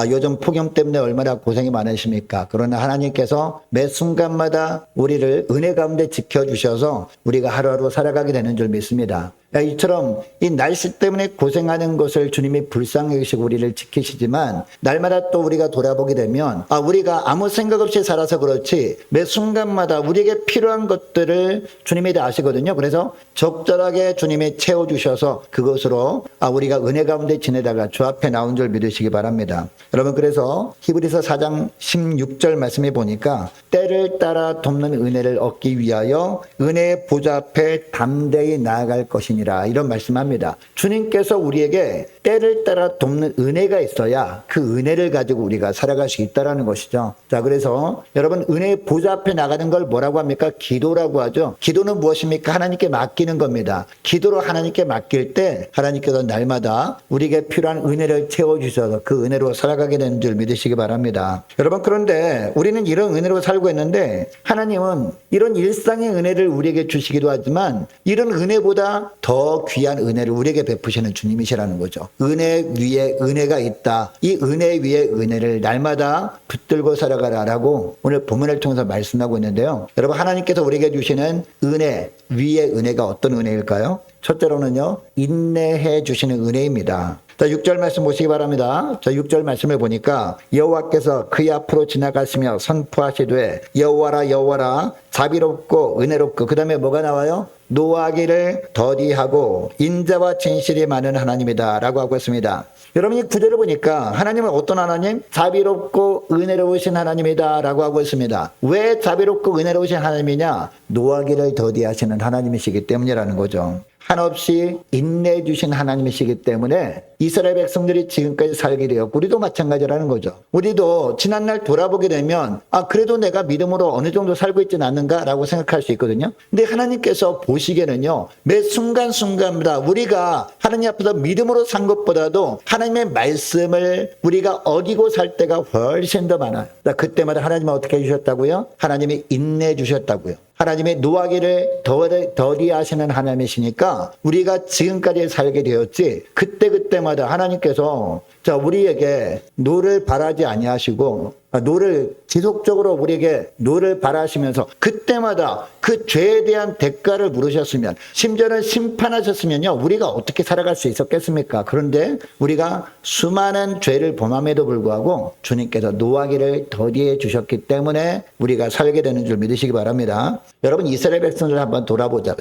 요즘 폭염 때문에 얼마나 고생이 많으십니까? 그러나 하나님께서 매 순간마다 우리를 은혜 가운데 지켜주셔서 우리가 하루하루 살아가게 되는 줄 믿습니다. 이처럼 이 날씨 때문에 고생하는 것을 주님이 불쌍히 여기시고 우리를 지키시지만 날마다 또 우리가 돌아보게 되면 우리가 아무 생각 없이 살아서 그렇지 매 순간마다 우리에게 필요한 것들을 주님이 다 아시거든요. 그래서 적절하게 주님이 채워주셔서 그것으로 우리가 은혜 가운데 지내다가 주 앞에 나온 줄 믿으시기 바랍니다. 여러분, 그래서 히브리서 4장 16절 말씀에 보니까 때를 따라 돕는 은혜를 얻기 위하여 은혜의 보좌 앞에 담대히 나아갈 것이니 이런 말씀합니다. 주님께서 우리에게 때를 따라 돕는 은혜가 있어야 그 은혜를 가지고 우리가 살아갈 수 있다는 것이죠. 자, 그래서 여러분, 은혜의 보좌 앞에 나가는 걸 뭐라고 합니까? 기도라고 하죠. 기도는 무엇입니까? 하나님께 맡기는 겁니다. 기도로 하나님께 맡길 때 하나님께서 날마다 우리에게 필요한 은혜를 채워주셔서 그 은혜로 살아가게 되는 줄 믿으시기 바랍니다. 여러분, 그런데 우리는 이런 은혜로 살고 있는데 하나님은 이런 일상의 은혜를 우리에게 주시기도 하지만 이런 은혜보다 더 귀한 은혜를 우리에게 베푸시는 주님이시라는 거죠. 은혜 위에 은혜가 있다. 이 은혜 위에 은혜를 날마다 붙들고 살아가라라고 오늘 본문을 통해서 말씀하고 있는데요. 여러분, 하나님께서 우리에게 주시는 은혜 위에 은혜가 어떤 은혜일까요? 첫째로는요, 인내해 주시는 은혜입니다. 자, 6절 말씀 보시기 바랍니다. 자, 6절 말씀을 보니까 여호와께서 그의 앞으로 지나가시며 선포하시되 여호와라 여호와라 자비롭고 은혜롭고, 그 다음에 뭐가 나와요? 노하기를 더디하고 인자와 진실이 많은 하나님이다 라고 하고 있습니다. 여러분, 이 구절을 보니까 하나님은 어떤 하나님? 자비롭고 은혜로우신 하나님이다 라고 하고 있습니다. 왜 자비롭고 은혜로우신 하나님이냐? 노하기를 더디하시는 하나님이시기 때문이라는 거죠. 한없이 인내해 주신 하나님이시기 때문에 이스라엘 백성들이 지금까지 살게 되었고 우리도 마찬가지라는 거죠. 우리도 지난날 돌아보게 되면 그래도 내가 믿음으로 어느 정도 살고 있지는 않는가라고 생각할 수 있거든요. 근데 하나님께서 보시기에는요, 매 순간순간마다 우리가 하나님 앞에서 믿음으로 산 것보다도 하나님의 말씀을 우리가 어기고 살 때가 훨씬 더 많아요. 그때마다 하나님은 어떻게 해주셨다고요? 하나님이 인내해 주셨다고요. 하나님의 노하기를 더디하시는 하나님이시니까 우리가 지금까지 살게 되었지, 그때마다 하나님께서 우리에게 노를 바라지 아니하시고 노를 지속적으로 우리에게 노를 바라시면서 그때마다 그 죄에 대한 대가를 물으셨으면, 심지어는 심판하셨으면요, 우리가 어떻게 살아갈 수 있었겠습니까? 그런데 우리가 수많은 죄를 범함에도 불구하고 주님께서 노하기를 더디해 주셨기 때문에 우리가 살게 되는 줄 믿으시기 바랍니다. 여러분, 이스라엘 백성들 한번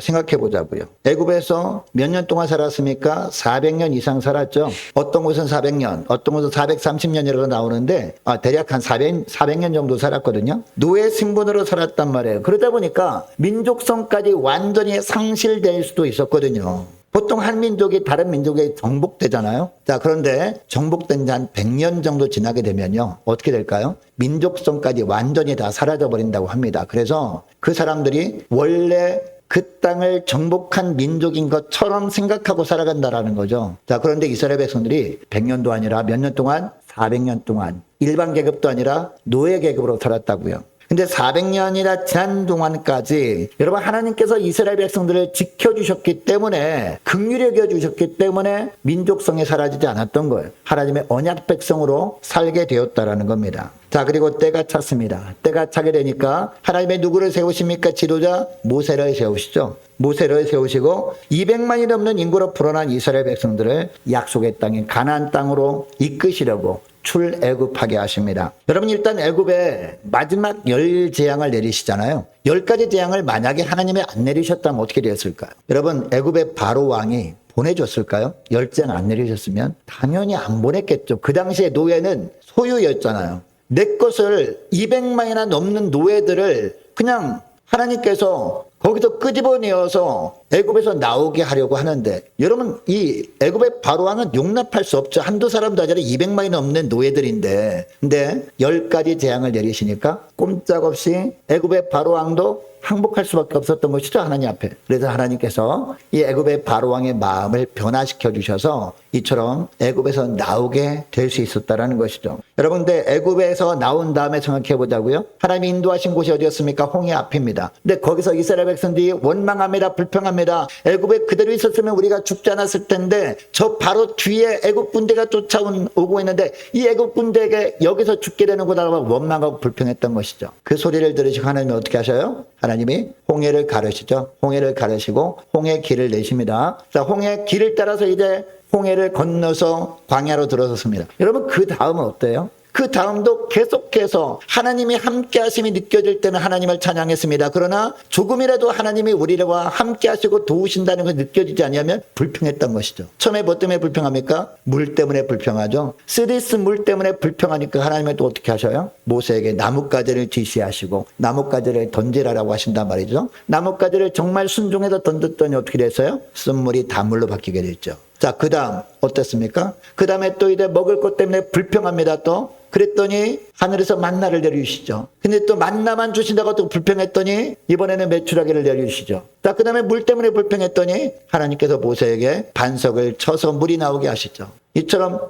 생각해 보자고요. 애굽에서 몇 년 동안 살았습니까? 400년 이상 살았죠. 어떤 곳은 400년, 어떤 곳은 430년이라고 나오는데 대략 한 400년 정도 살았거든요. 노예 신분으로 살았단 말이에요. 그러다 보니까 민족성까지 완전히 상실될 수도 있었거든요. 보통 한 민족이 다른 민족에 정복되잖아요. 자, 그런데 정복된 지 한 100년 정도 지나게 되면요, 어떻게 될까요? 민족성까지 완전히 다 사라져 버린다고 합니다. 그래서 그 사람들이 원래 그 땅을 정복한 민족인 것처럼 생각하고 살아간다라는 거죠. 자, 그런데 이스라엘 백성들이 100년도 아니라 몇 년 동안? 400년 동안 일반 계급도 아니라 노예 계급으로 살았다고요. 근데 400년이나 지난 동안까지 여러분, 하나님께서 이스라엘 백성들을 지켜주셨기 때문에, 긍휼히 여겨주셨기 때문에 민족성이 사라지지 않았던 거예요. 하나님의 언약 백성으로 살게 되었다라는 겁니다. 자, 그리고 때가 찼습니다. 때가 차게 되니까 하나님의 누구를 세우십니까? 지도자 모세를 세우시죠. 모세를 세우시고 200만이 넘는 인구로 불어난 이스라엘 백성들을 약속의 땅인 가나안 땅으로 이끄시려고 출애굽하게 하십니다. 여러분, 일단 애굽에 마지막 10재앙을 내리시잖아요. 10가지 재앙을 만약에 하나님이 안 내리셨다면 어떻게 되었을까요? 여러분, 애굽의 바로 왕이 보내줬을까요? 10재앙 안 내리셨으면 당연히 안 보냈겠죠. 그 당시에 노예는 소유였잖아요. 내 것을 200만이나 넘는 노예들을 그냥 하나님께서 거기서 끄집어내어서 애굽에서 나오게 하려고 하는데, 여러분, 이 애굽의 바로왕은 용납할 수 없죠. 한두 사람도 아니라 200만이 넘는 노예들인데, 근데 10가지 재앙을 내리시니까 꼼짝없이 애굽의 바로왕도 항복할 수밖에 없었던 것이죠, 하나님 앞에. 그래서 하나님께서 이 애굽의 바로왕의 마음을 변화시켜 주셔서 이처럼 애굽에서 나오게 될 수 있었다라는 것이죠. 여러분, 근데 애굽에서 나온 다음에 생각해 보자고요. 하나님이 인도하신 곳이 어디였습니까? 홍해 앞입니다. 근데 거기서 이스라엘 백성들이 원망합니다. 불평합니다. 애굽에 그대로 있었으면 우리가 죽지 않았을 텐데 저 바로 뒤에 애굽 군대가 오고 있는데 이 애굽 군대에게 여기서 죽게 되는 거다라고 원망하고 불평했던 것이죠. 그 소리를 들으시고 하나님이 어떻게 하셔요? 하나님이 홍해를 가르시죠. 홍해를 가르시고 홍해 길을 내십니다. 자, 홍해 길을 따라서 이제 홍해를 건너서 광야로 들어섰습니다. 여러분, 그 다음은 어때요? 그 다음도 계속해서 하나님이 함께 하심이 느껴질 때는 하나님을 찬양했습니다. 그러나 조금이라도 하나님이 우리와 함께 하시고 도우신다는 것이 느껴지지 않으면 불평했던 것이죠. 처음에 뭐 때문에 불평합니까? 물 때문에 불평하죠. 쓰디스 물 때문에 불평하니까 하나님은 또 어떻게 하셔요? 모세에게 나뭇가지를 지시하시고 나뭇가지를 던지라라고 하신단 말이죠. 나뭇가지를 정말 순종해서 던졌더니 어떻게 됐어요? 쓴물이 단물로 바뀌게 됐죠. 자, 그 다음 어땠습니까? 그 다음에 또 이제 먹을 것 때문에 불평합니다. 또 그랬더니 하늘에서 만나를 내려주시죠. 근데 또 만나만 주신다고 또 불평했더니 이번에는 메추라기를 내려주시죠. 자, 그 다음에 물 때문에 불평했더니 하나님께서 모세에게 반석을 쳐서 물이 나오게 하시죠. 이처럼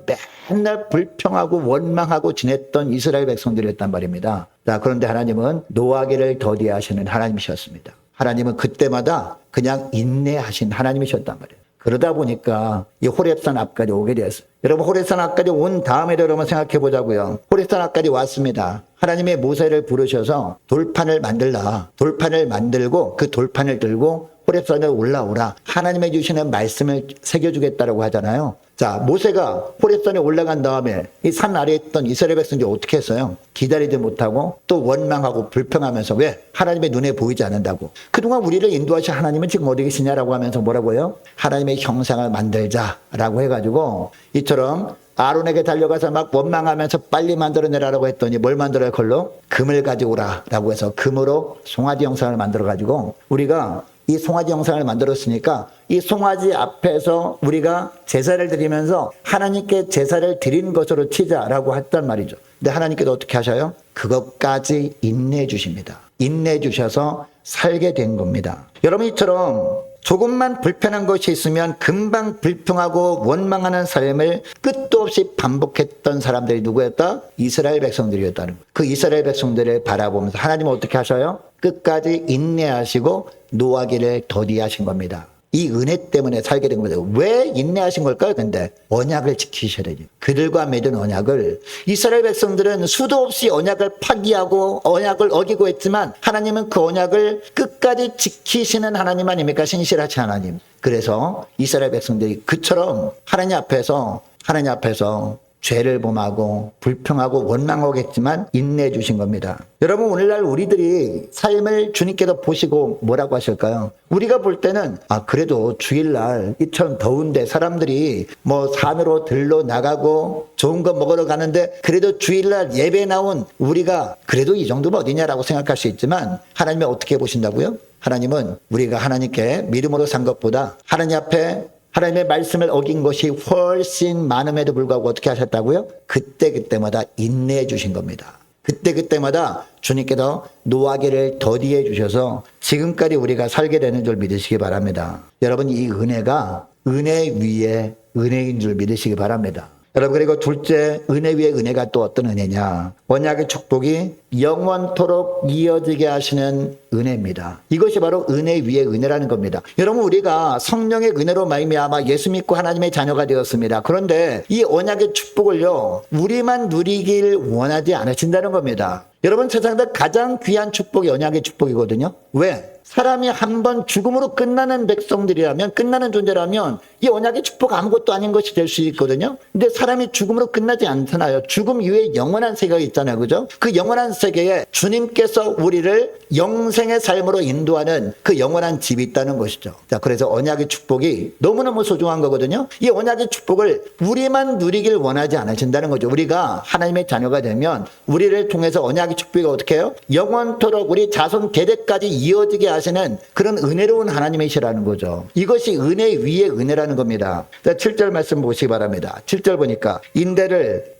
맨날 불평하고 원망하고 지냈던 이스라엘 백성들이었단 말입니다. 자, 그런데 하나님은 노하기를 더디하시는 하나님이셨습니다. 하나님은 그때마다 그냥 인내하신 하나님이셨단 말이에요. 그러다 보니까 이 호렙산 앞까지 오게 되었어요. 여러분, 호렙산 앞까지 온 다음에 여러분 생각해 보자고요. 호렙산 앞까지 왔습니다. 하나님의 모세를 부르셔서 돌판을 만들라. 돌판을 만들고 그 돌판을 들고 호렙산에 올라오라. 하나님의 주시는 말씀을 새겨주겠다라고 하잖아요. 자, 모세가 호렙산에 올라간 다음에 이 산 아래에 있던 이스라엘 백성들이 어떻게 했어요? 기다리지 못하고 또 원망하고 불평하면서 왜? 하나님의 눈에 보이지 않는다고. 그동안 우리를 인도하신 하나님은 지금 어디 계시냐라고 하면서 뭐라고요? 하나님의 형상을 만들자라고 해가지고 이처럼 아론에게 달려가서 막 원망하면서 빨리 만들어내라라고 했더니 뭘 만들어야 걸로? 금을 가져오라라고 해서 금으로 송아지 형상을 만들어가지고 우리가 이 송아지 형상을 만들었으니까 이 송아지 앞에서 우리가 제사를 드리면서 하나님께 제사를 드린 것으로 치자라고 했단 말이죠. 근데 하나님께서 어떻게 하셔요? 그것까지 인내해 주십니다. 인내해 주셔서 살게 된 겁니다. 여러분, 이처럼 조금만 불편한 것이 있으면 금방 불평하고 원망하는 삶을 끝도 없이 반복했던 사람들이 누구였다? 이스라엘 백성들이었다는 거예요. 그 이스라엘 백성들을 바라보면서 하나님은 어떻게 하셔요? 끝까지 인내하시고 노하기를 더디하신 겁니다. 이 은혜 때문에 살게 된 겁니다. 왜 인내하신 걸까요? 근데 언약을 지키셔야 되죠. 그들과 맺은 언약을 이스라엘 백성들은 수도 없이 언약을 파기하고 언약을 어기고 했지만 하나님은 그 언약을 끝까지 지키시는 하나님 아닙니까? 신실하신 하나님. 그래서 이스라엘 백성들이 그처럼 하나님 앞에서 죄를 범하고 불평하고 원망하겠지만 인내해 주신 겁니다. 여러분, 오늘날 우리들이 삶을 주님께서 보시고 뭐라고 하실까요? 우리가 볼 때는 그래도 주일날 이처럼 더운데 사람들이 뭐 산으로 들러 나가고 좋은 거 먹으러 가는데 그래도 주일날 예배 나온 우리가 그래도 이 정도면 어디냐라고 생각할 수 있지만 하나님은 어떻게 보신다고요? 하나님은 우리가 하나님께 믿음으로 산 것보다 하나님 앞에 하나님의 말씀을 어긴 것이 훨씬 많음에도 불구하고 어떻게 하셨다고요? 그때마다 인내해 주신 겁니다. 그때마다 주님께서 노하기를 더디해 주셔서 지금까지 우리가 살게 되는 줄 믿으시기 바랍니다. 여러분, 이 은혜가 은혜 위에 은혜인 줄 믿으시기 바랍니다. 여러분, 그리고 둘째, 은혜 위에 은혜가 또 어떤 은혜냐? 언약의 축복이 영원토록 이어지게 하시는 은혜입니다. 이것이 바로 은혜 위에 은혜라는 겁니다. 여러분, 우리가 성령의 은혜로 말미암아 예수 믿고 하나님의 자녀가 되었습니다. 그런데 이 언약의 축복을요, 우리만 누리길 원하지 않으신다는 겁니다. 여러분, 세상에서 가장 귀한 축복이 언약의 축복이거든요. 왜? 사람이 한번 죽음으로 끝나는 백성들이라면, 끝나는 존재라면 이 언약의 축복 아무것도 아닌 것이 될 수 있거든요. 근데 사람이 죽음으로 끝나지 않잖아요. 죽음 이후에 영원한 세계가 있잖아요. 그죠? 그 영원한 세계에 주님께서 우리를 영생의 삶으로 인도하는 그 영원한 집이 있다는 것이죠. 자, 그래서 언약의 축복이 너무너무 소중한 거거든요. 이 언약의 축복을 우리만 누리길 원하지 않으신다는 거죠. 우리가 하나님의 자녀가 되면 우리를 통해서 언약의 축복이 어떻게 해요? 영원토록 우리 자손 대대까지 이어지게 하시는 그런 은혜로운 하나님이시라는 거죠. 이것이 은혜 위에 은혜라는 겁니다. 7절 말씀 보시기 바랍니다. 7절 보니까 인자를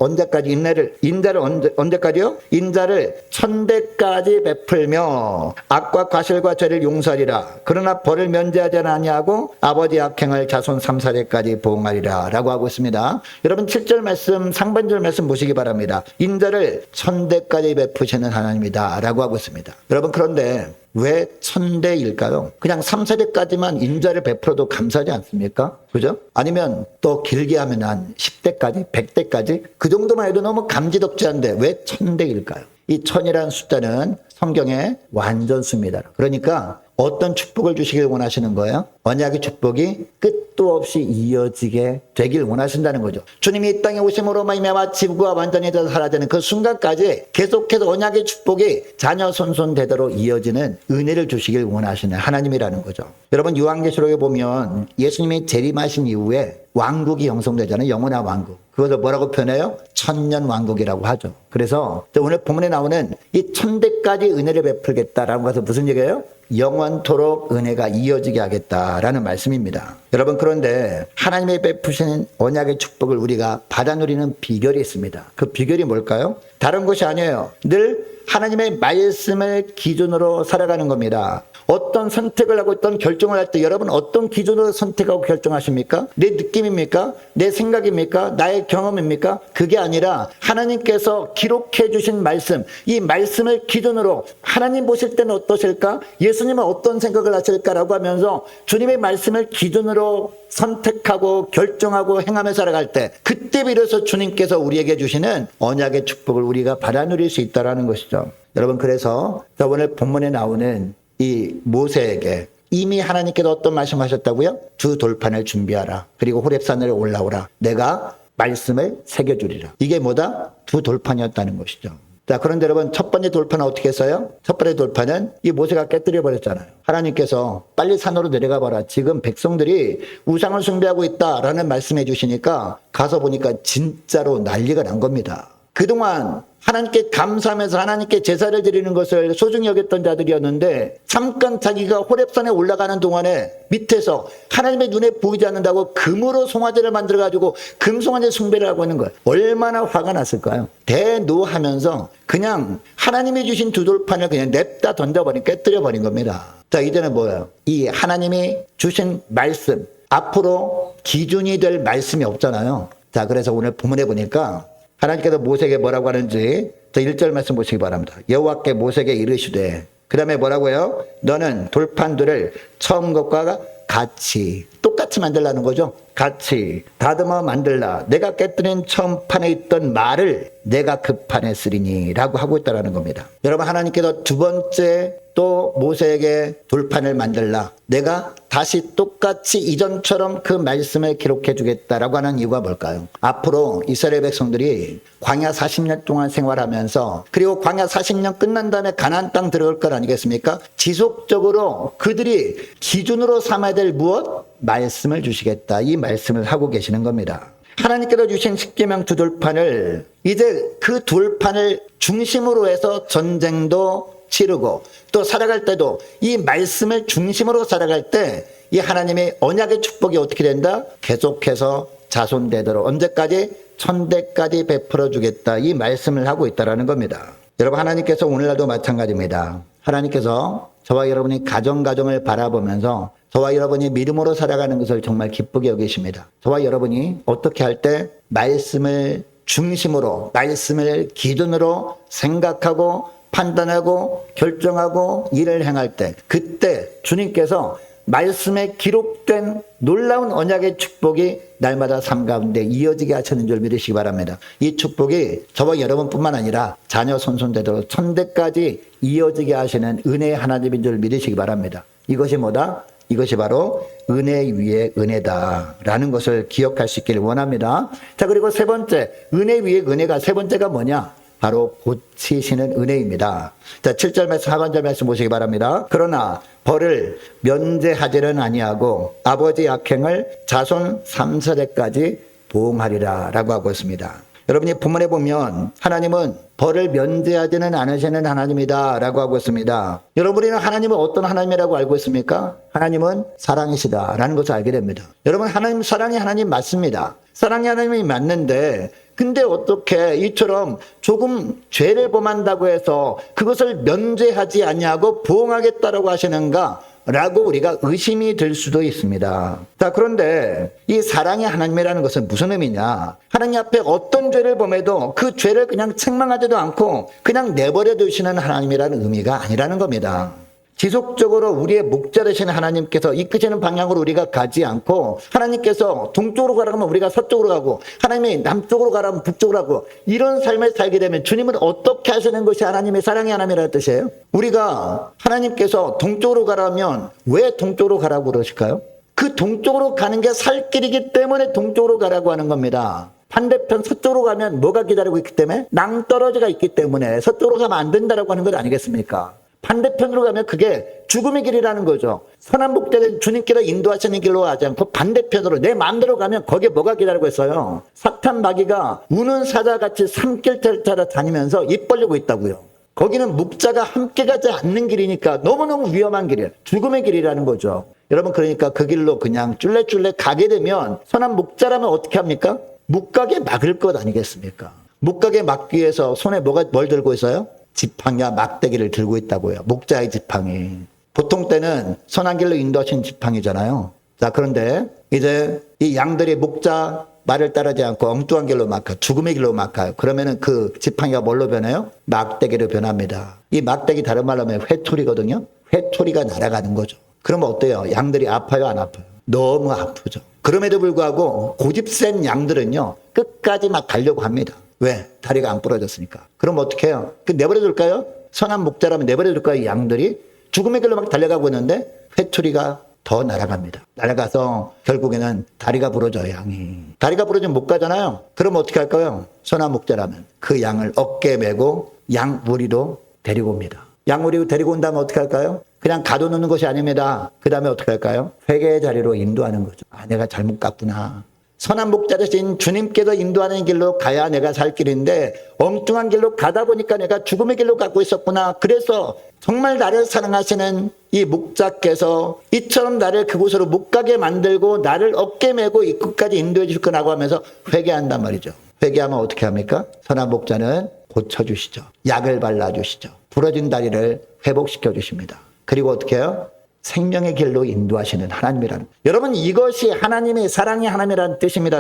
언제까지요? 인자를 천대까지 베풀며 하며 악과 과실과 죄를 용서하리라. 그러나 벌을 면제하지 아니하고 아버지 악행을 자손 3, 4대까지 보응하리라 라고 하고 있습니다. 여러분 7절 말씀 상반절 말씀 보시기 바랍니다. 인자를 1000대까지 베푸시는 하나님이다 라고 하고 있습니다. 여러분 그런데 왜 1000대일까요? 그냥 3, 4대까지만 인자를 베풀어도 감사하지 않습니까? 그죠? 아니면 또 길게 하면 한 10대까지, 100대까지 그 정도만 해도 너무 감지덕지한데 왜 1000대일까요? 이 1000이라는 숫자는 성경의 완전수입니다. 그러니까 어떤 축복을 주시길 원하시는 거예요? 언약의 축복이 끝도 없이 이어지게 되길 원하신다는 거죠. 주님이 이 땅에 오심으로 말미암아 지구가 완전히 사라지는 그 순간까지 계속해서 언약의 축복이 자녀 손손 대대로 이어지는 은혜를 주시길 원하시는 하나님이라는 거죠. 여러분 요한계시록에 보면 예수님이 재림하신 이후에 왕국이 형성되잖아요. 영원한 왕국. 그것을 뭐라고 표현해요? 천년 왕국이라고 하죠. 그래서 오늘 본문에 나오는 이 1000대까지 은혜를 베풀겠다라는 것은 무슨 얘기예요? 영원토록 은혜가 이어지게 하겠다라는 말씀입니다. 여러분 그런데 하나님의 베푸시는 언약의 축복을 우리가 받아 누리는 비결이 있습니다. 그 비결이 뭘까요? 다른 것이 아니에요. 늘 하나님의 말씀을 기준으로 살아가는 겁니다. 어떤 선택을 하고 어떤 결정을 할 때 여러분 어떤 기준으로 선택하고 결정하십니까? 내 느낌입니까? 내 생각입니까? 나의 경험입니까? 그게 아니라 하나님께서 기록해 주신 말씀, 이 말씀을 기준으로 하나님 보실 때는 어떠실까? 예수님은 어떤 생각을 하실까라고 하면서 주님의 말씀을 기준으로 선택하고 결정하고 행하며 살아갈 때 그때 비로소 주님께서 우리에게 주시는 언약의 축복을 우리가 받아 누릴 수 있다는 것이죠. 여러분 그래서 오늘 본문에 나오는 이 모세에게 이미 하나님께서 어떤 말씀하셨다고요? 두 돌판을 준비하라. 그리고 호렙산을 올라오라. 내가 말씀을 새겨주리라. 이게 뭐다? 두 돌판이었다는 것이죠. 자, 그런데 여러분 첫 번째 돌판은 어떻게 했어요? 첫 번째 돌판은 이 모세가 깨뜨려 버렸잖아요. 하나님께서 빨리 산으로 내려가 봐라. 지금 백성들이 우상을 숭배하고 있다라는 말씀해 주시니까 가서 보니까 진짜로 난리가 난 겁니다. 그동안 하나님께 감사하면서 하나님께 제사를 드리는 것을 소중히 여겼던 자들이었는데 잠깐 자기가 호렙산에 올라가는 동안에 밑에서 하나님의 눈에 보이지 않는다고 금으로 송아지를 만들어가지고 금송아지 숭배를 하고 있는 거예요. 얼마나 화가 났을까요? 대노하면서 그냥 하나님이 주신 두 돌판을 그냥 냅다 던져버린 깨뜨려버린 겁니다. 자, 이제는 뭐예요? 이 하나님이 주신 말씀 앞으로 기준이 될 말씀이 없잖아요. 자, 그래서 오늘 본문에 보니까 하나님께서 모세에게 뭐라고 하는지 1절 말씀 보시기 바랍니다. 여호와께 모세에게 이르시되 그 다음에 뭐라고요? 너는 돌판들을 처음 것과 같이 똑같이 만들라는 거죠. 같이 다듬어 만들라. 내가 깨뜨린 처음 판에 있던 말을 내가 그 판에 쓰리니 라고 하고 있다는 겁니다. 여러분 하나님께서 두 번째 또 모세에게 돌판을 만들라. 내가 다시 똑같이 이전처럼 그 말씀을 기록해 주겠다라고 하는 이유가 뭘까요? 앞으로 이스라엘 백성들이 광야 40년 동안 생활하면서 그리고 광야 40년 끝난 다음에 가나안 땅 들어갈 것 아니겠습니까? 지속적으로 그들이 기준으로 삼아야 될 무엇? 말씀을 주시겠다. 이 말씀을 하고 계시는 겁니다. 하나님께서 주신 십계명 두 돌판을 이제 그 돌판을 중심으로 해서 전쟁도 치르고 또 살아갈 때도 이 말씀을 중심으로 살아갈 때 이 하나님의 언약의 축복이 어떻게 된다? 계속해서 자손대대로 언제까지? 1000대까지 베풀어 주겠다. 이 말씀을 하고 있다는 겁니다. 여러분 하나님께서 오늘날도 마찬가지입니다. 하나님께서 저와 여러분이 가정을 바라보면서 저와 여러분이 믿음으로 살아가는 것을 정말 기쁘게 여기십니다. 저와 여러분이 어떻게 할 때 말씀을 중심으로 말씀을 기준으로 생각하고 판단하고 결정하고 일을 행할 때 그때 주님께서 말씀에 기록된 놀라운 언약의 축복이 날마다 삶 가운데 이어지게 하시는 줄 믿으시기 바랍니다. 이 축복이 저와 여러분뿐만 아니라 자녀 손손대대로 1000대까지 이어지게 하시는 은혜의 하나님인 줄 믿으시기 바랍니다. 이것이 뭐다? 이것이 바로 은혜 위에 은혜다라는 것을 기억할 수 있기를 원합니다. 자, 그리고 세 번째, 은혜 위에 은혜가 세 번째가 뭐냐? 바로 고치시는 은혜입니다. 자, 7절 말씀, 하반절 말씀 보시기 바랍니다. 그러나 벌을 면제하지는 아니하고 아버지 악행을 자손 3, 4대까지 보응하리라 라고 하고 있습니다. 여러분이 본문에 보면 하나님은 벌을 면제하지는 않으시는 하나님이다 라고 하고 있습니다. 여러분이는 하나님은 어떤 하나님이라고 알고 있습니까? 하나님은 사랑이시다 라는 것을 알게 됩니다. 여러분 하나님 사랑이 하나님 맞습니다. 사랑이 하나님이 맞는데 근데 어떻게 이처럼 조금 죄를 범한다고 해서 그것을 면제하지 아니하고 부응하겠다라고 하시는가? 라고 우리가 의심이 들 수도 있습니다. 자, 그런데 이 사랑의 하나님이라는 것은 무슨 의미냐? 하나님 앞에 어떤 죄를 범해도 그 죄를 그냥 책망하지도 않고 그냥 내버려 두시는 하나님이라는 의미가 아니라는 겁니다. 지속적으로 우리의 목자 되시는 하나님께서 이끄시는 방향으로 우리가 가지 않고, 하나님께서 동쪽으로 가라고 하면 우리가 서쪽으로 가고, 하나님이 남쪽으로 가라면 북쪽으로 가고, 이런 삶을 살게 되면 주님은 어떻게 하시는 것이 하나님의 사랑의 하나님이라는 뜻이에요? 우리가 하나님께서 동쪽으로 가라면 왜 동쪽으로 가라고 그러실까요? 그 동쪽으로 가는 게 살 길이기 때문에 동쪽으로 가라고 하는 겁니다. 반대편 서쪽으로 가면 뭐가 기다리고 있기 때문에? 낭떠러지가 있기 때문에 서쪽으로 가면 안 된다라고 하는 것 아니겠습니까? 반대편으로 가면 그게 죽음의 길이라는 거죠. 선한 목자는 주님께서 인도하시는 길로 가지 않고 반대편으로 내 마음대로 가면 거기에 뭐가 기다리고 있어요? 사탄 마귀가 우는 사자같이 산길을 따라 다니면서 입 벌리고 있다고요. 거기는 목자가 함께 가지 않는 길이니까 너무너무 위험한 길이에요. 죽음의 길이라는 거죠. 여러분, 그러니까 그 길로 그냥 쫄래쫄래 가게 되면 선한 목자라면 어떻게 합니까? 못 가게 막을 것 아니겠습니까? 못 가게 막기 위해서 손에 뭘 들고 있어요? 지팡이와 막대기를 들고 있다고요. 목자의 지팡이. 보통 때는 선한 길로 인도하신 지팡이잖아요. 자, 그런데 이제 이 양들이 목자 말을 따르지 않고 엉뚱한 길로 막 가, 죽음의 길로 막 가요. 그러면은 그 지팡이가 뭘로 변해요? 막대기로 변합니다. 이 막대기 다른 말로 하면 회초리거든요. 회초리가 날아가는 거죠. 그러면 어때요? 양들이 아파요, 안 아파요? 너무 아프죠. 그럼에도 불구하고 고집센 양들은요, 끝까지 막 가려고 합니다. 왜? 다리가 안 부러졌으니까. 그럼 어떻게 해요? 내버려 둘까요? 선한 목자라면 내버려 둘까요? 이 양들이 죽음의 길로 막 달려가고 있는데 회초리가 더 날아갑니다. 날아가서 결국에는 다리가 부러져요, 양이. 다리가 부러지면 못 가잖아요. 그럼 어떻게 할까요? 선한 목자라면 그 양을 어깨에 메고 양 무리로 데리고 옵니다. 양 무리로 데리고 온다면 어떻게 할까요? 그냥 가둬놓는 것이 아닙니다. 그 다음에 어떻게 할까요? 회개의 자리로 인도하는 거죠. 아, 내가 잘못 갔구나. 선한 목자 되신 주님께서 인도하는 길로 가야 내가 살 길인데 엉뚱한 길로 가다 보니까 내가 죽음의 길로 가고 있었구나. 그래서 정말 나를 사랑하시는 이 목자께서 이처럼 나를 그곳으로 못 가게 만들고 나를 어깨 메고 이 끝까지 인도해 주실 거라고 하면서 회개한단 말이죠. 회개하면 어떻게 합니까? 선한 목자는 고쳐주시죠. 약을 발라주시죠. 부러진 다리를 회복시켜 주십니다. 그리고 어떻게 해요? 생명의 길로 인도하시는 하나님이라는, 여러분, 이것이 하나님의 사랑의 하나님이라는 뜻입니다.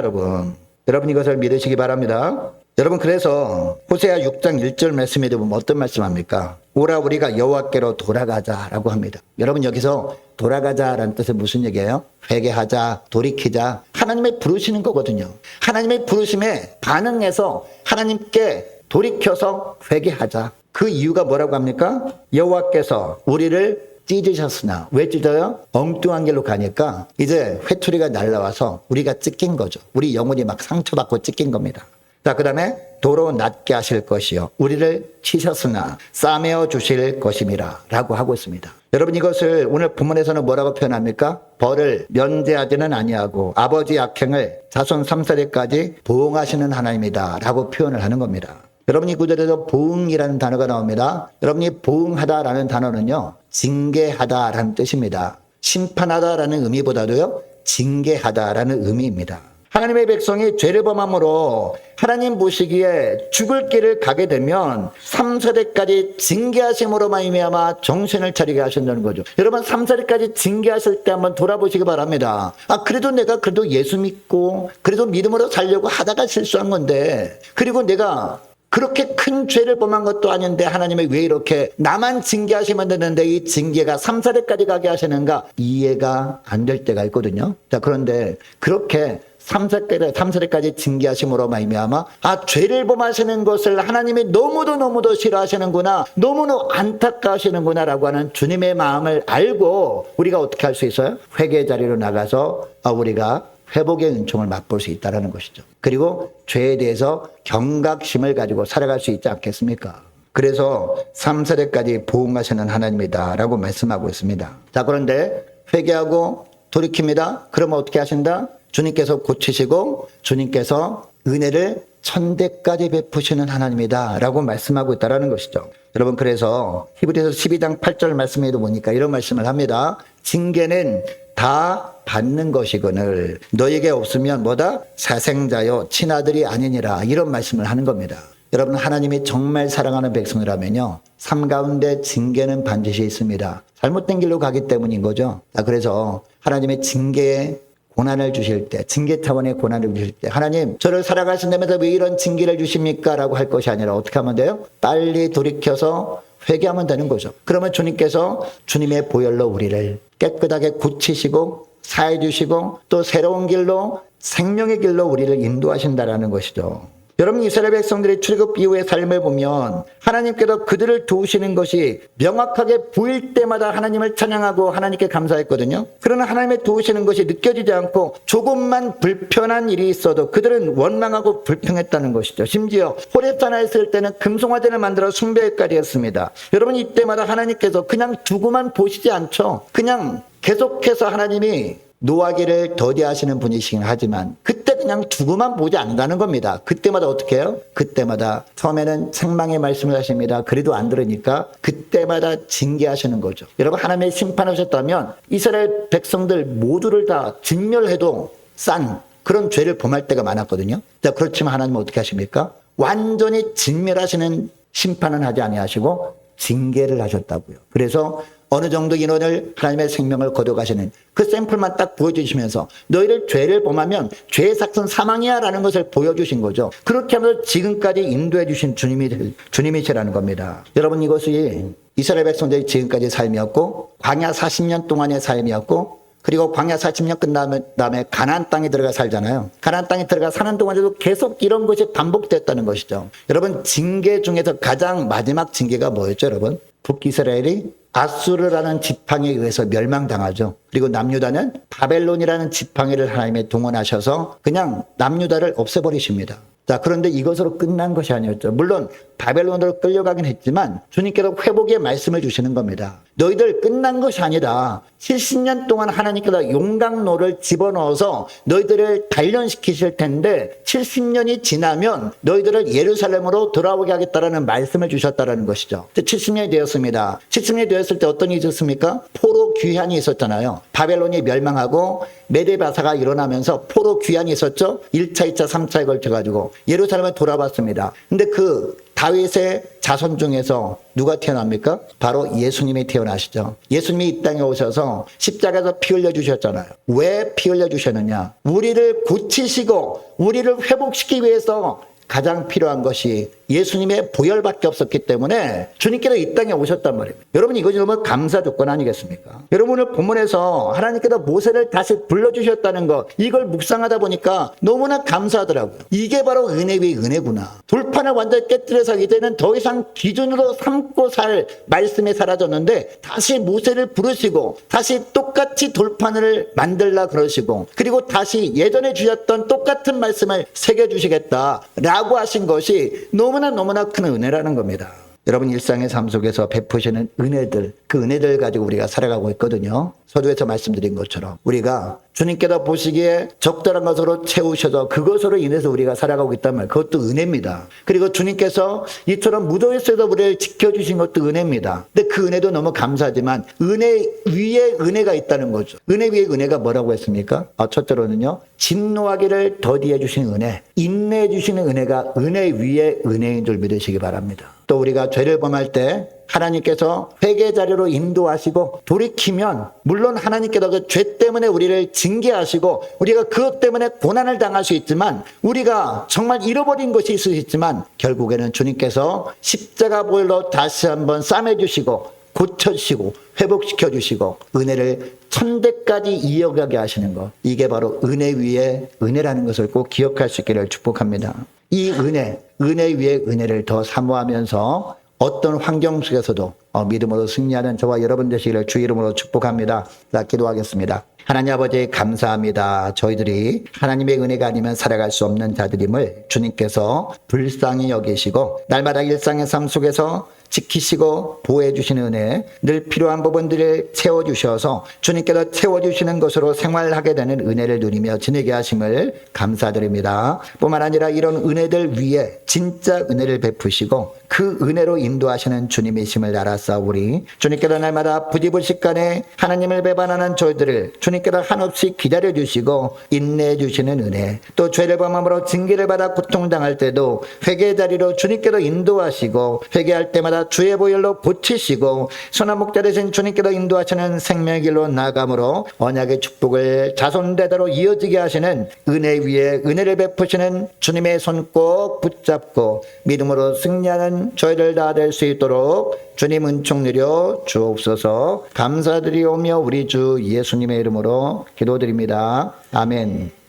여러분 이것을 믿으시기 바랍니다. 여러분, 그래서 호세아 6장 1절 말씀에도 보면 어떤 말씀합니까? 오라 우리가 여호와께로 돌아가자라고 합니다. 여러분, 여기서 돌아가자라는 뜻은 무슨 얘기예요? 회개하자, 돌이키자, 하나님의 부르시는 거거든요. 하나님의 부르심에 반응해서 하나님께 돌이켜서 회개하자. 그 이유가 뭐라고 합니까? 여호와께서 우리를 찢으셨으나. 왜 찢어요? 엉뚱한 길로 가니까 이제 회초리가 날라와서 우리가 찢긴 거죠. 우리 영혼이 막 상처받고 찢긴 겁니다. 자, 그 다음에 도로 낮게 하실 것이요 우리를 치셨으나 싸매어 주실 것임이라 라고 하고 있습니다. 여러분, 이것을 오늘 본문에서는 뭐라고 표현합니까? 벌을 면제하지는 아니하고 아버지 악행을 자손 3세대까지 보응하시는 하나님이다 라고 표현을 하는 겁니다. 여러분, 이 구절에서 보응이라는 단어가 나옵니다. 여러분이 보응하다라는 단어는요, 징계하다라는 뜻입니다. 심판하다라는 의미보다도요, 징계하다라는 의미입니다. 하나님의 백성이 죄를 범함으로 하나님 보시기에 죽을 길을 가게 되면 3세대까지 징계하심으로 말미암아 정신을 차리게 하신다는 거죠. 여러분, 3세대까지 징계하실 때 한번 돌아보시기 바랍니다. 아, 그래도 내가 예수 믿고 그래도 믿음으로 살려고 하다가 실수한 건데, 그리고 내가 그렇게 큰 죄를 범한 것도 아닌데 하나님이 왜 이렇게 나만 징계하시면 되는데 이 징계가 3세대까지 가게 하시는가? 이해가 안 될 때가 있거든요. 자, 그런데 그렇게 3세대까지 징계하심으로 말미암아 죄를 범하시는 것을 하나님이 너무도 싫어하시는구나, 너무너무 안타까워하시는구나 라고 하는 주님의 마음을 알고 우리가 어떻게 할 수 있어요? 회개의 자리로 나가서 우리가 회복의 은총을 맛볼 수 있다는 것이죠. 그리고 죄에 대해서 경각심을 가지고 살아갈 수 있지 않겠습니까? 그래서 3세대까지 보응하시는 하나님이다 라고 말씀하고 있습니다. 자, 그런데 회개하고 돌이킵니다. 그러면 어떻게 하신다? 주님께서 고치시고 주님께서 은혜를 천대까지 베푸시는 하나님이다 라고 말씀하고 있다는 것이죠. 여러분, 그래서 히브리서 12장 8절 말씀에도 보니까 이런 말씀을 합니다. 징계는 다 받는 것이거늘 너에게 없으면 뭐다? 사생자요 친아들이 아니니라. 이런 말씀을 하는 겁니다. 여러분, 하나님이 정말 사랑하는 백성이라면요, 삶 가운데 징계는 반드시 있습니다. 잘못된 길로 가기 때문인 거죠. 그래서 하나님의 징계에 고난을 주실 때, 징계 차원의 고난을 주실 때, 하나님 저를 살아가신다면서 왜 이런 징계를 주십니까? 라고 할 것이 아니라 어떻게 하면 돼요? 빨리 돌이켜서 회개하면 되는 거죠. 그러면 주님께서 주님의 보혈로 우리를 깨끗하게 고치시고 사해 주시고 또 새로운 길로, 생명의 길로 우리를 인도하신다라는 것이죠. 여러분, 이스라엘 백성들이 출애굽 이후의 삶을 보면 하나님께서 그들을 도우시는 것이 명확하게 보일 때마다 하나님을 찬양하고 하나님께 감사했거든요. 그러나 하나님의 도우시는 것이 느껴지지 않고 조금만 불편한 일이 있어도 그들은 원망하고 불평했다는 것이죠. 심지어 호렙산에 있을 때는 금송아지를 만들어 숭배까지 했습니다. 여러분, 이때마다 하나님께서 그냥 두고만 보시지 않죠. 그냥 계속해서 하나님이 노하기를 더디하시는 분이시긴 하지만 그때 그냥 두고만 보지 않는다는 겁니다. 그때마다 어떻게 해요? 그때마다 처음에는 책망의 말씀을 하십니다. 그래도 안 들으니까 그때마다 징계하시는 거죠. 여러분, 하나님의 심판하셨다면 이스라엘 백성들 모두를 다 진멸해도 싼 그런 죄를 범할 때가 많았거든요. 자, 그렇지만 하나님은 어떻게 하십니까? 완전히 진멸하시는 심판은 하지 아니하시고 징계를 하셨다고요. 그래서 어느 정도 인원을 하나님의 생명을 거둬가시는 그 샘플만 딱 보여주시면서 너희를 죄를 범하면 죄의 삭은 사망이야 라는 것을 보여주신 거죠. 그렇게 하면서 지금까지 인도해 주신 주님이시라는 겁니다. 여러분, 이것이 이스라엘 백성들이 지금까지 삶이었고 광야 40년 동안의 삶이었고 그리고 광야 40년 끝난 다음에 가나안 땅에 들어가 살잖아요. 가나안 땅에 들어가 사는 동안에도 계속 이런 것이 반복됐다는 것이죠. 여러분, 징계 중에서 가장 마지막 징계가 뭐였죠, 여러분? 북이스라엘이 아수르라는 지팡이에 의해서 멸망당하죠. 그리고 남유다는 바벨론이라는 지팡이를 하나님의 동원하셔서 그냥 남유다를 없애버리십니다. 자, 그런데 이것으로 끝난 것이 아니었죠. 물론 바벨론으로 끌려가긴 했지만 주님께서 회복의 말씀을 주시는 겁니다. 너희들 끝난 것이 아니라 70년 동안 하나님께서 용광로를 집어넣어서 너희들을 단련시키실 텐데 70년이 지나면 너희들을 예루살렘으로 돌아오게 하겠다라는 말씀을 주셨다라는 것이죠. 70년이 되었습니다. 70년이 되었을 때 어떤 일이 있었습니까? 포로 귀환이 있었잖아요. 바벨론이 멸망하고 메데바사가 일어나면서 포로 귀환이 있었죠. 1차, 2차, 3차에 걸쳐가지고 예루살렘에 돌아왔습니다. 근데 그 다윗의 자손 중에서 누가 태어납니까? 바로 예수님이 태어나시죠. 예수님이 이 땅에 오셔서 십자가에서 피 흘려 주셨잖아요. 왜 피 흘려 주셨느냐? 우리를 고치시고 우리를 회복시키기 위해서 가장 필요한 것이 예수님의 보혈밖에 없었기 때문에 주님께서 이 땅에 오셨단 말입니다. 여러분, 이것이 너무 감사 조건 아니겠습니까? 여러분, 오늘 본문에서 하나님께서 모세를 다시 불러주셨다는 것, 이걸 묵상하다 보니까 너무나 감사하더라고요. 이게 바로 은혜 위의 은혜구나. 돌판을 완전히 깨뜨려서 이제는 더 이상 기준으로 삼고 살 말씀이 사라졌는데 다시 모세를 부르시고 다시 똑같이 돌판을 만들라 그러시고 그리고 다시 예전에 주셨던 똑같은 말씀을 새겨주시겠다라고 하신 것이 너무나 큰 은혜라는 겁니다. 여러분, 일상의 삶 속에서 베푸시는 은혜들, 그 은혜들 가지고 우리가 살아가고 있거든요. 서두에서 말씀드린 것처럼 우리가 주님께서 보시기에 적절한 것으로 채우셔서 그것으로 인해서 우리가 살아가고 있단 말이에요. 그것도 은혜입니다. 그리고 주님께서 이처럼 무더위에서도 우리를 지켜주신 것도 은혜입니다. 근데 그 은혜도 너무 감사하지만 은혜 위에 은혜가 있다는 거죠. 은혜 위에 은혜가 뭐라고 했습니까? 첫째로는요, 진노하기를 더디해 주신 은혜, 인내해 주시는 은혜가 은혜 위에 은혜인 줄 믿으시기 바랍니다. 또 우리가 죄를 범할 때 하나님께서 회개 자리로 인도하시고 돌이키면 물론 하나님께서 그 죄 때문에 우리를 징계하시고 우리가 그것 때문에 고난을 당할 수 있지만 우리가 정말 잃어버린 것이 있을 수 있지만 결국에는 주님께서 십자가 보혈로 다시 한번 싸매주시고 고쳐주시고 회복시켜주시고 은혜를 천대까지 이어가게 하시는 것, 이게 바로 은혜 위에 은혜라는 것을 꼭 기억할 수 있기를 축복합니다. 이 은혜 위에 은혜를 더 사모하면서 어떤 환경 속에서도 믿음으로 승리하는 저와 여러분 되시기를 주 이름으로 축복합니다. 자, 기도하겠습니다. 하나님 아버지, 감사합니다. 저희들이 하나님의 은혜가 아니면 살아갈 수 없는 자들임을 주님께서 불쌍히 여기시고 날마다 일상의 삶 속에서 지키시고 보호해 주시는 은혜, 늘 필요한 부분들을 채워주셔서 주님께서 채워주시는 것으로 생활하게 되는 은혜를 누리며 지내게 하심을 감사드립니다. 뿐만 아니라 이런 은혜들 위에 진짜 은혜를 베푸시고 그 은혜로 인도하시는 주님이심을 알았사오니 주님께서 날마다 부지불식간에 하나님을 배반하는 저희들을 주님께서 한없이 기다려주시고 인내해주시는 은혜, 또 죄를 범함으로 징계를 받아 고통당할 때도 회개의 자리로 주님께서 인도하시고 회개할 때마다 주의 보혈로 고치시고 선한 목자 되신 주님께서 인도하시는 생명의 길로 나아감으로 언약의 축복을 자손대대로 이어지게 하시는 은혜 위에 은혜를 베푸시는 주님의 손 꼭 붙잡고 믿음으로 승리하는 저희들 다 될 수 있도록 주님 은총 내려 주옵소서. 감사드리오며 우리 주 예수님의 이름으로 기도드립니다. 아멘.